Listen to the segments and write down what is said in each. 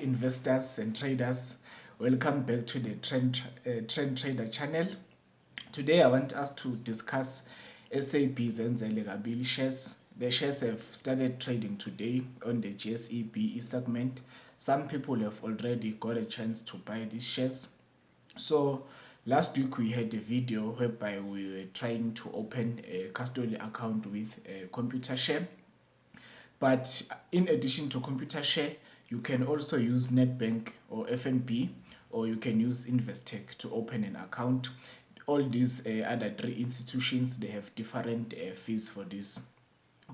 investors and traders, welcome back to the Trend Trader channel. Today I want us to discuss SAB Zenzele Kabili shares. The shares have started trading today on the GSE BE segment. Some people have already got a chance to buy these shares. So last week we had a video whereby we were trying to open a custody account with Computershare. But in addition to Computershare, you can also use NetBank or FNB, or you can use Investec to open an account. All these other three institutions, they have different fees for this.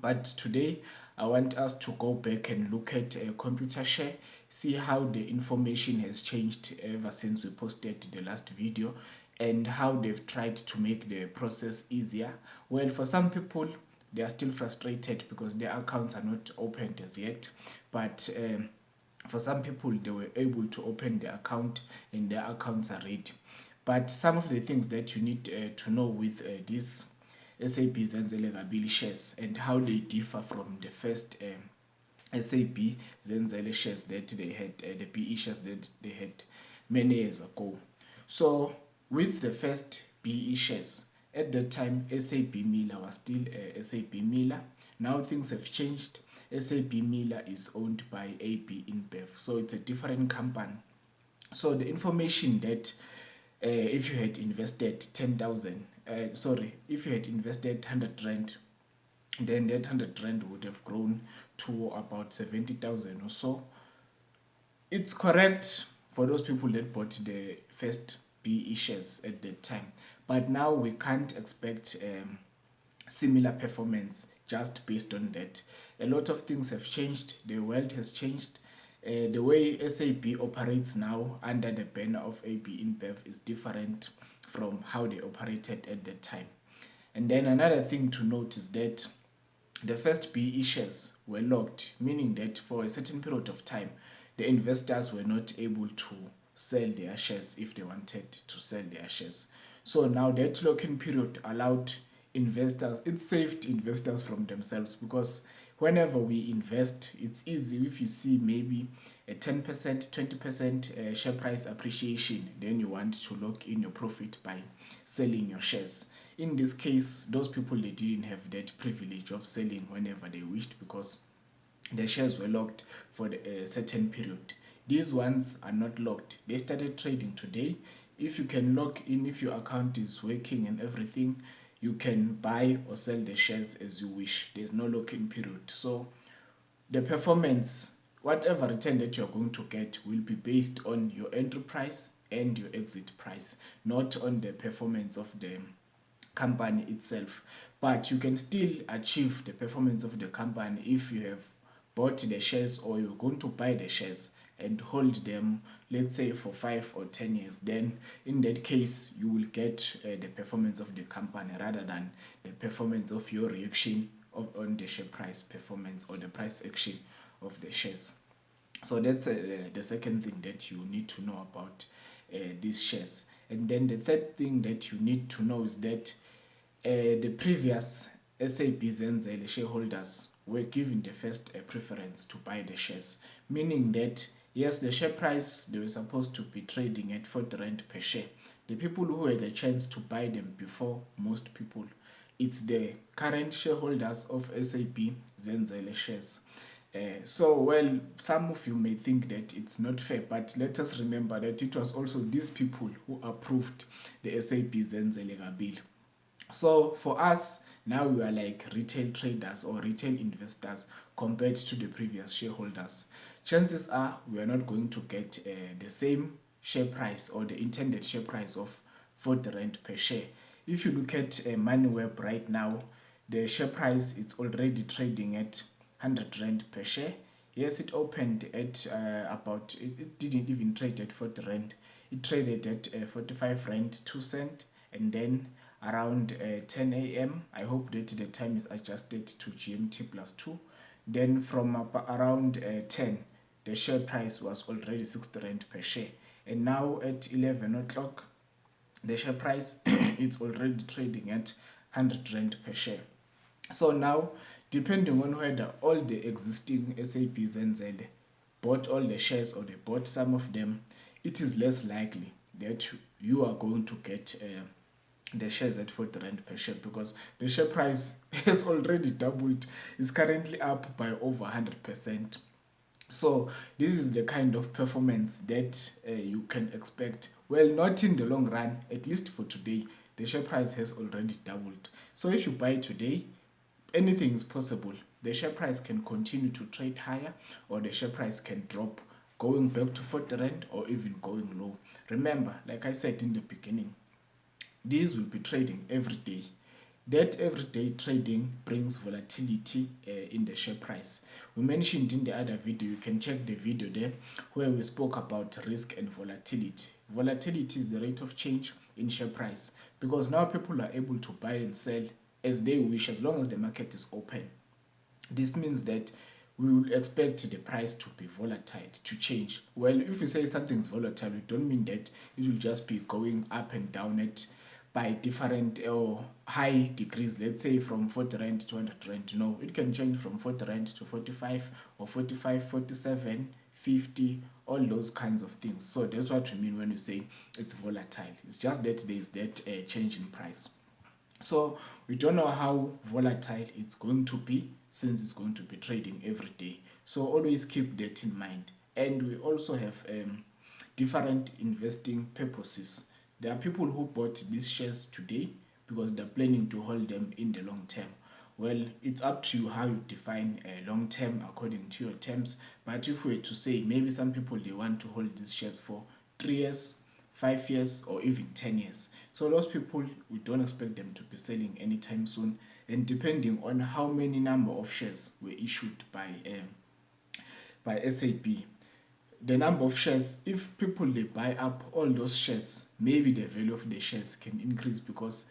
But today, I want us to go back and look at Computershare, see how the information has changed ever since we posted the last video, and how they've tried to make the process easier. Well, for some people, they are still frustrated because their accounts are not opened as yet, but for some people they were able to open the account and their accounts are ready. But some of the things that you need to know with these SAB Zenzele Kabili shares and how they differ from the first SAB Zenzele shares that they had, the BE shares that they had many years ago. So with the first BE shares, at that time, SAB Miller was still SAB Miller. Now things have changed. SAB Miller is owned by AB InBev, so it's a different company. So the information that if you had invested 10,000, if you had invested 100 rand, then that 100 rand would have grown to about 70,000 or so. It's correct for those people that bought the first BE shares at that time. But now we can't expect similar performance just based on that. A lot of things have changed. The world has changed. The way SAB operates now under the banner of AB InBev is different from how they operated at that time. And then another thing to note is that the first BE shares were locked, meaning that for a certain period of time, the investors were not able to sell their shares if they wanted to sell their shares. So now that lock-in period allowed investors, it saved investors from themselves, because whenever we invest, it's easy if you see maybe a 10%, 20% share price appreciation, then you want to lock in your profit by selling your shares. In this case, those people, they didn't have that privilege of selling whenever they wished because the shares were locked for a certain period. These ones are not locked. They started trading today. If you can lock in, if your account is working and everything, you can buy or sell the shares as you wish. There's no lock-in period. So the performance, whatever return that you're going to get, will be based on your entry price and your exit price, not on the performance of the company itself. But you can still achieve the performance of the company if you have bought the shares or you're going to buy the shares and hold them, let's say for 5 or 10 years. Then in that case, you will get the performance of the company rather than the performance of your reaction on the share price performance or the price action of the shares. So that's the second thing that you need to know about these shares. And then the third thing that you need to know is that the previous SAB Zenzele shareholders were given the first preference to buy the shares, meaning that yes, the share price, they were supposed to be trading at 40 rand per share. The people who had a chance to buy them before most people, it's the current shareholders of SAB Zenzele shares. Well, some of you may think that it's not fair, but let us remember that it was also these people who approved the SAB Zenzele Kabili. So for us, now we are like retail traders or retail investors compared to the previous shareholders. Chances are we are not going to get the same share price or the intended share price of 40 rand per share. If you look at MoneyWeb right now, the share price is already trading at 100 rand per share. Yes, it opened at it didn't even trade at 40 rand. It traded at 45 rand 2 cent, and then around 10 a.m. I hope that the time is adjusted to GMT plus 2. Then from around 10, the share price was already 60 rand per share. And now at 11 o'clock, the share price is already trading at 100 rand per share. So now, depending on whether all the existing SAB Zenzele bought all the shares or they bought some of them, it is less likely that you are going to get the shares at 40 rand per share, because the share price has already doubled. It's currently up by over 100%. So this is the kind of performance that you can expect. Well, not in the long run, at least for today. The share price has already doubled. So if you buy today, anything is possible. The share price can continue to trade higher, or the share price can drop, going back to 40 rand or even going low. Remember, like I said in the beginning, these will be trading every day. That everyday trading brings volatility in the share price. We mentioned in the other video, you can check the video there, where we spoke about risk and volatility. Volatility is the rate of change in share price, because now people are able to buy and sell as they wish, as long as the market is open. This means that we will expect the price to be volatile, to change. Well, if we say something's volatile, we don't mean that it will just be going up and down by different or high degrees. Let's say from 40 rand to 100 rand. No, it can change from 40 rand to 45, or 45, 47, 50, all those kinds of things. So that's what we mean when we say it's volatile. It's just that there is that change in price. So we don't know how volatile it's going to be, since it's going to be trading every day. So always keep that in mind. And we also have different investing purposes. There are people who bought these shares today because they're planning to hold them in the long term. Well, it's up to you how you define long term according to your terms. But if we were to say, maybe some people, they want to hold these shares for 3 years, 5 years, or even 10 years. So those people, we don't expect them to be selling anytime soon. And depending on how many number of shares were issued by SAB, the number of shares, if people, they buy up all those shares, maybe the value of the shares can increase, because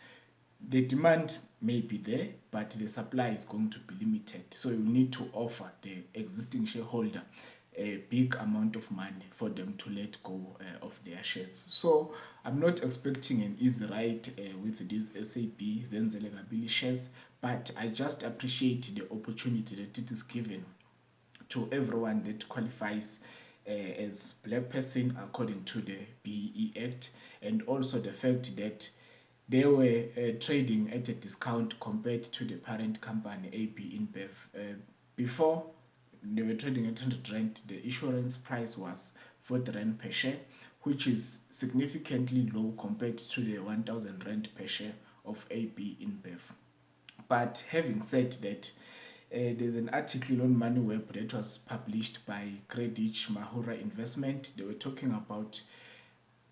the demand may be there, but the supply is going to be limited. So you need to offer the existing shareholder a big amount of money for them to let go of their shares. So I'm not expecting an easy ride with these SAB Zenzele Kabili shares, but I just appreciate the opportunity that it is given to everyone that qualifies as black person according to the BE Act, and also the fact that they were trading at a discount compared to the parent company AB InBev. Before, they were trading at 100 rand. The issuance price was 40 rand per share, which is significantly low compared to the 1000 rand per share of AB InBev. But having said that, there's an article on MoneyWeb that was published by Credit Mahura Investment. They were talking about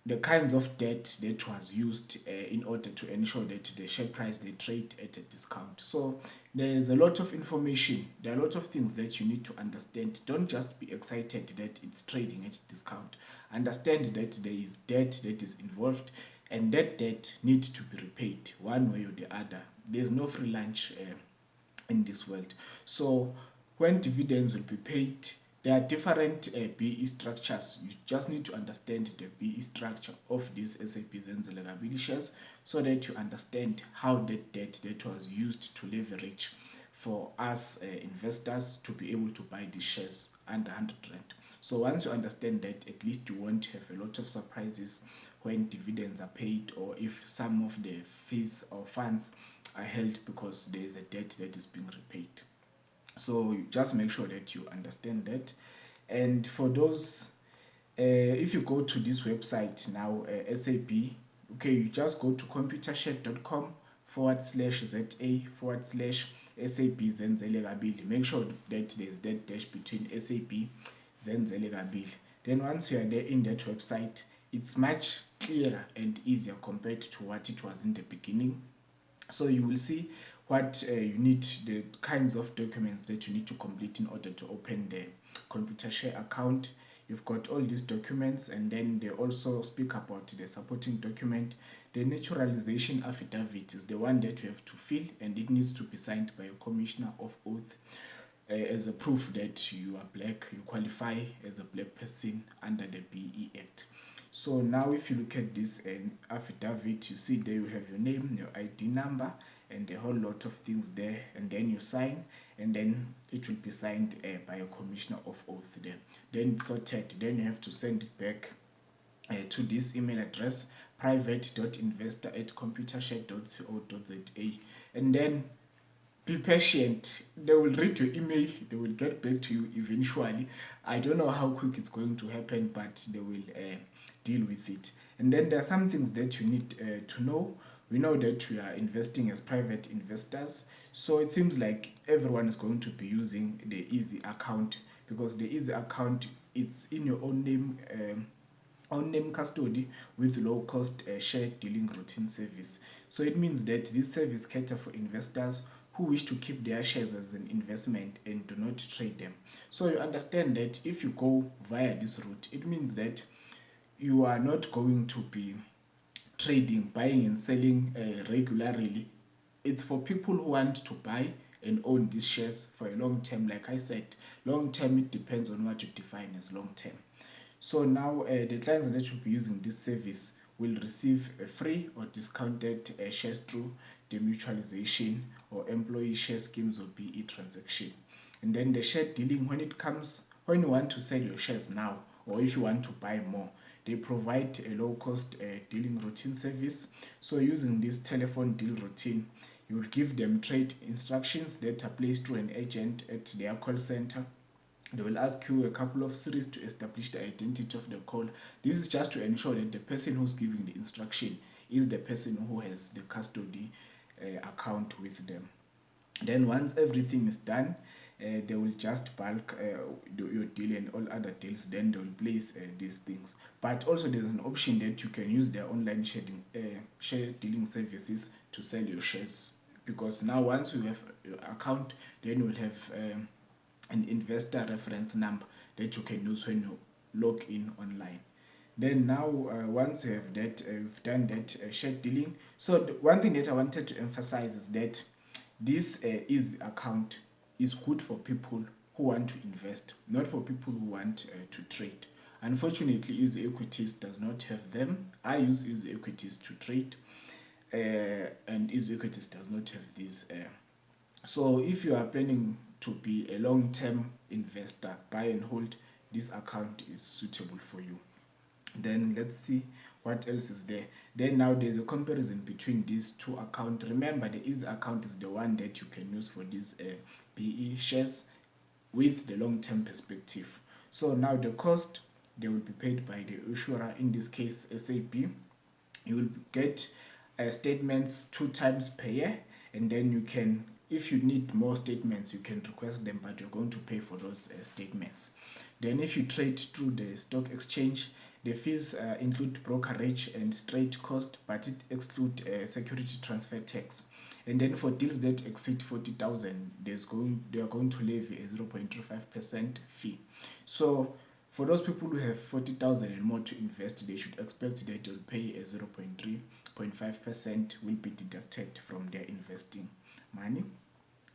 the kinds of debt that was used in order to ensure that the share price, they trade at a discount. So there's a lot of information. There are a lot of things that you need to understand. Don't just be excited that it's trading at a discount. Understand that there is debt that is involved, and that debt needs to be repaid one way or the other. There's no free lunch in this world. So when dividends will be paid, there are different BE structures. You just need to understand the BE structure of these SAB Zenzele Kabili shares, so that you understand how that debt that was used to leverage for us investors to be able to buy these shares under 100 rand. So once you understand that, at least you won't have a lot of surprises when dividends are paid, or if some of the fees or funds are held because there is a debt that is being repaid. So you just make sure that you understand that. And for those, if you go to this website now, SAB, okay, you just go to computershare.com/ZA/SAB Zenzele Kabili. Make sure that there's that dash between SAB Zenzele Kabili. Then once you are there in that website, it's much clearer and easier compared to what it was in the beginning. So you will see what you need, the kinds of documents that you need to complete in order to open the Computershare account. You've got all these documents, and then they also speak about the supporting document. The naturalization affidavit is the one that you have to fill, and it needs to be signed by a commissioner of oath as a proof that you are black, you qualify as a black person under the BE Act. So now if you look at this affidavit, you see there you have your name, your ID number, and a whole lot of things there, and then you sign, and then it will be signed by a commissioner of oath. Then it's sorted. Then you have to send it back to this email address, private.investor@computershare.co.za, and then be patient. They will read your email, they will get back to you eventually. I don't know how quick it's going to happen, but they will deal with it. And then there are some things that you need to know. We know that we are investing as private investors, so it seems like everyone is going to be using the easy account, because the easy account, it's in your own name, custody, with low cost share dealing routine service. So it means that this service caters for investors who wish to keep their shares as an investment and do not trade them. So you understand that if you go via this route, it means that you are not going to be trading, buying and selling regularly. It's for people who want to buy and own these shares for a long term. Like I said, long term, it depends on what you define as long term. So now the clients that will be using this service will receive a free or discounted shares through demutualization or employee share schemes or BE transaction. And then the share dealing, when it comes, when you want to sell your shares now, or if you want to buy more, they provide a low cost dealing routine service. So using this telephone deal routine, you will give them trade instructions that are placed through an agent at their call center. They will ask you a couple of series to establish the identity of the call. This is just to ensure that the person who's giving the instruction is the person who has the custody account with them. Then once everything is done, they will just bulk your deal and all other deals. Then they will place these things. But also there's an option that you can use their online share dealing services to sell your shares. Because now once you have your account, then you will have an investor reference number that you can use when you log in online. Then now once you have that, you've done that share dealing. So one thing that I wanted to emphasize is that this easy account is good for people who want to invest, not for people who want to trade. Unfortunately, Easy Equities does not have them. I use Easy Equities to trade, and Easy Equities does not have this. So if you are planning to be a long-term investor, buy and hold, this account is suitable for you. Then let's see what else is there. Then now there's a comparison between these two accounts. Remember, the easy account is the one that you can use for these PE shares with the long-term perspective. So now the cost, they will be paid by the issuer, in this case SAB. You will get statements 2 times per year, and then you can, if you need more statements, you can request them, but you're going to pay for those statements. Then if you trade through the stock exchange, the fees include brokerage and straight cost, but it excludes security transfer tax. And then for deals that exceed 40,000, they are going to levy a 0.35% fee. So for those people who have 40,000 and more to invest, they should expect that they'll pay a 0.3.5% will be deducted from their investing money.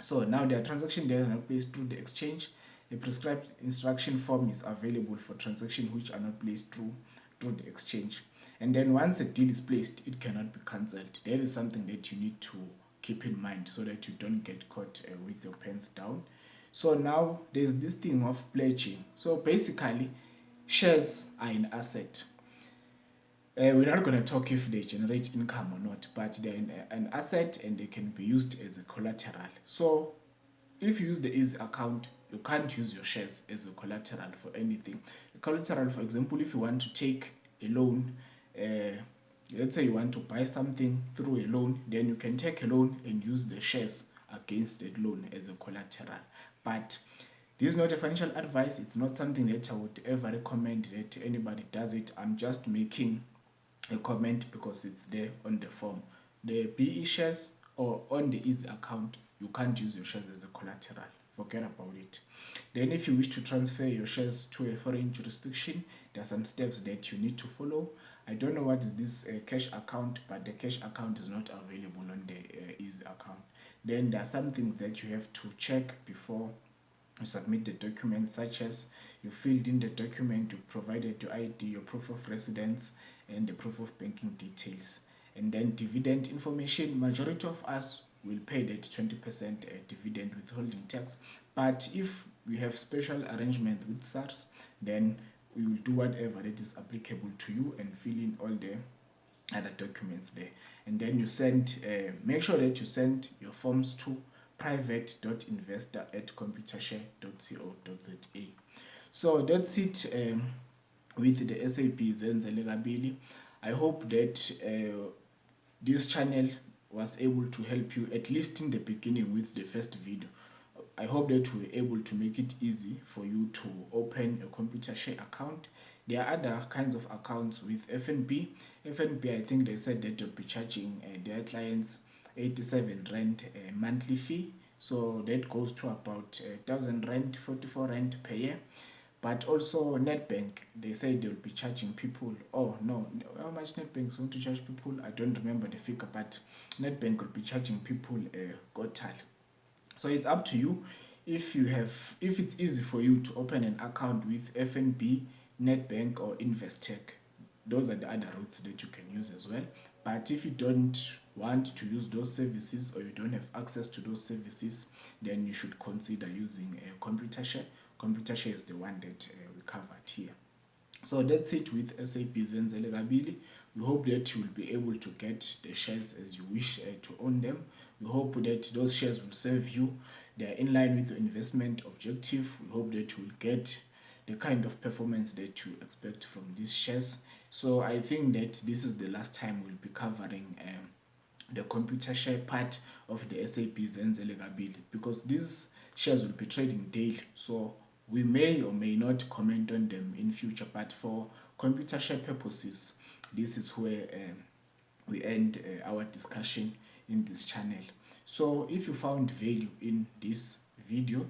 So now their transaction data are not placed through the exchange. A prescribed instruction form is available for transactions which are not placed through the exchange. And then once a deal is placed, it cannot be cancelled. That is something that you need to keep in mind so that you don't get caught with your pants down. So now there's this thing of pledging. So basically, shares are an asset. We're not going to talk if they generate income or not, but they're an asset and they can be used as a collateral. So if you use the easy account, you can't use your shares as a collateral for anything. A collateral, for example, if you want to take a loan, let's say you want to buy something through a loan, then you can take a loan and use the shares against that loan as a collateral. But this is not a financial advice. It's not something that I would ever recommend that anybody does it. I'm just making a comment because it's there on the form. The BE shares or on the easy account, you can't use your shares as a collateral. Forget about it. Then if you wish to transfer your shares to a foreign jurisdiction, there are some steps that you need to follow. I don't know what is this cash account, but the cash account is not available on the easy account. Then there are some things that you have to check before you submit the document, such as you filled in the document, you provided your ID, your proof of residence, and the proof of banking details. And then dividend information. Majority of us will pay that 20% dividend withholding tax. But if we have special arrangement with SARS, then we will do whatever that is applicable to you and fill in all the other documents there. And then you send, make sure that you send your forms to private.investor@computershare.co.za. So that's it with the SAB Zenzele Kabili. I hope that this channel was able to help you, at least in the beginning with the first video. I hope that we were able to make it easy for you to open a Computershare account. There are other kinds of accounts with FNB. FNB, I think they said that they'll be charging their clients 87 rand monthly fee. So that goes to about 1,000 rand, 44 rand per year. But also Netbank, they say they'll be charging people. Oh no, how much Netbank is going to charge people? I don't remember the figure, but Netbank will be charging people total. So it's up to you. If it's easy for you to open an account with FNB, Netbank, or Investec, those are the other routes that you can use as well. But if you don't want to use those services, or you don't have access to those services, then you should consider using Computershare. Computershare is the one that we covered here. So that's it with SAB Zenzele Kabili. We hope that you will be able to get the shares as you wish to own them. We hope that those shares will serve you. They are in line with your investment objective. We hope that you will get the kind of performance that you expect from these shares. So I think that this is the last time we'll be covering the Computershare part of the SAB Zenzele Kabili, because these shares will be trading daily. So we may or may not comment on them in future, but for Computershare purposes, this is where we end our discussion in this channel. So if you found value in this video,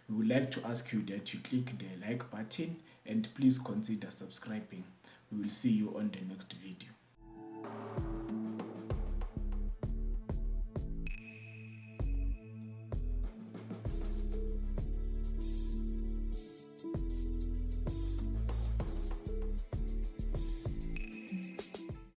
we would like to ask you that you click the like button and please consider subscribing. We will see you on the next video.